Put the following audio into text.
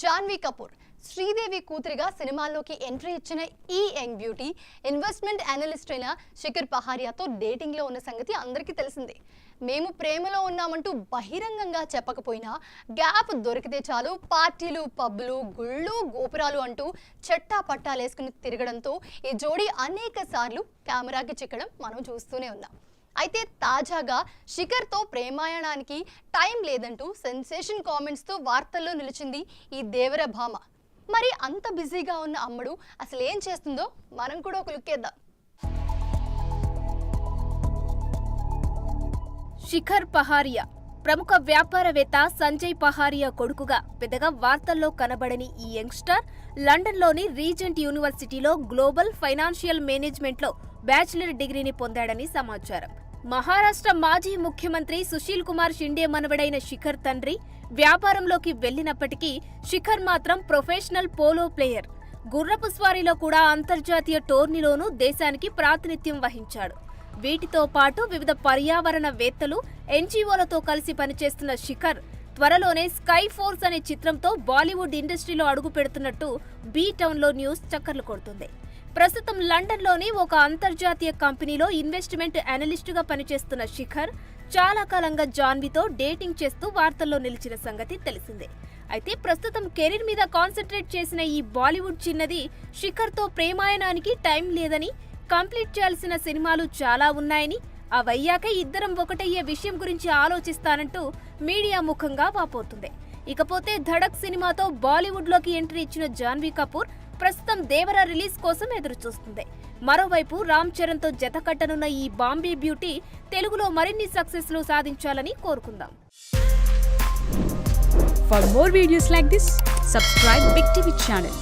జాన్వీ కపూర్ శ్రీదేవి కూతురిగా సినిమాల్లోకి ఎంట్రీ ఇచ్చిన ఈ యంగ్ బ్యూటీ ఇన్వెస్ట్మెంట్ అనలిస్ట్ అయిన శిఖర్ పహారియాతో డేటింగ్లో ఉన్న సంగతి అందరికీ తెలిసిందే. మేము ప్రేమలో ఉన్నామంటూ బహిరంగంగా చెప్పకపోయినా గ్యాప్ దొరికితే చాలు పార్టీలు, పబ్బులు, గుళ్ళు, గోపురాలు అంటూ చట్టా పట్టాలేసుకుని తిరగడంతో ఈ జోడీ అనేక సార్లు కెమెరాకి చిక్కడం మనం చూస్తూనే ఉన్నాం. అయితే తాజాగా శిఖర్తో ప్రేమాయణానికి టైం లేదంటూ సెన్సేషన్ కామెంట్స్తో వార్తల్లో నిలిచింది ఈ దేవర భామ. మరి అంత బిజీగా ఉన్న అమ్మడు అసలు ఏం చేస్తుందో మనం కూడా ఒక లుక్కేద్దాం. శిఖర్ పహారియా ప్రముఖ వ్యాపారవేత్త సంజయ్ పహారియా కొడుకుగా పెద్దగా వార్తల్లో కనబడని ఈ యంగ్స్టర్ లండన్లోని రీజెంట్ యూనివర్సిటీలో గ్లోబల్ ఫైనాన్షియల్ మేనేజ్మెంట్లో బ్యాచిలర్ డిగ్రీని పొందాడని సమాచారం. మహారాష్ట్ర మాజీ ముఖ్యమంత్రి సుశీల్ కుమార్ షిండే మనవడైన శిఖర్ తండ్రి వ్యాపారంలోకి వెళ్లినప్పటికీ శిఖర్ మాత్రం ప్రొఫెషనల్ పోలో ప్లేయర్. గుర్రపు స్వారీలో కూడా అంతర్జాతీయ టోర్నీలోనూ దేశానికి ప్రాతినిధ్యం వహించాడు. వీటితో పాటు వివిధ పర్యావరణవేత్తలు, ఎన్జీఓలతో కలిసి పనిచేస్తున్న శిఖర్ త్వరలోనే స్కై ఫోర్స్ అనే చిత్రంతో బాలీవుడ్ ఇండస్ట్రీలో అడుగు పెడుతున్నట్టు బీ టౌన్లో న్యూస్ చక్కర్లు కొడుతుంది. ప్రస్తుతం లండన్లోని ఒక అంతర్జాతీయ కంపెనీలో ఇన్వెస్ట్మెంట్ అనలిస్టుగా పనిచేస్తున్న శిఖర్ చాలా కాలంగా జాన్వీతో డేటింగ్ చేస్తూ వార్తల్లో నిలిచిన సంగతి తెలిసిందే. అయితే ప్రస్తుతం కెరీర్ మీద కాన్సన్ట్రేట్ చేసిన ఈ బాలీవుడ్ చిన్నది శిఖర్తో ప్రేమాయణానికి టైం లేదని, కంప్లీట్ చేయాల్సిన సినిమాలు చాలా ఉన్నాయని, అవయ్యాక ఇద్దరం ఒకటయ్యే విషయం గురించి ఆలోచిస్తానంటూ మీడియా ముఖంగా వాపోతుంది. ఇకపోతే ధడక్ సినిమాతో బాలీవుడ్లోకి ఎంట్రీ ఇచ్చిన జాన్వీ కపూర్ ప్రస్తుతం దేవర రిలీజ్ కోసం ఎదురుచూస్తుంది. మరోవైపు రామ్ చరణ్తో జతకట్టనున్న ఈ బాంబే బ్యూటీ తెలుగులో మరిన్ని సక్సెస్లు సాధించాలని కోరుకుందాం. For more videos like this, subscribe Big TV channel.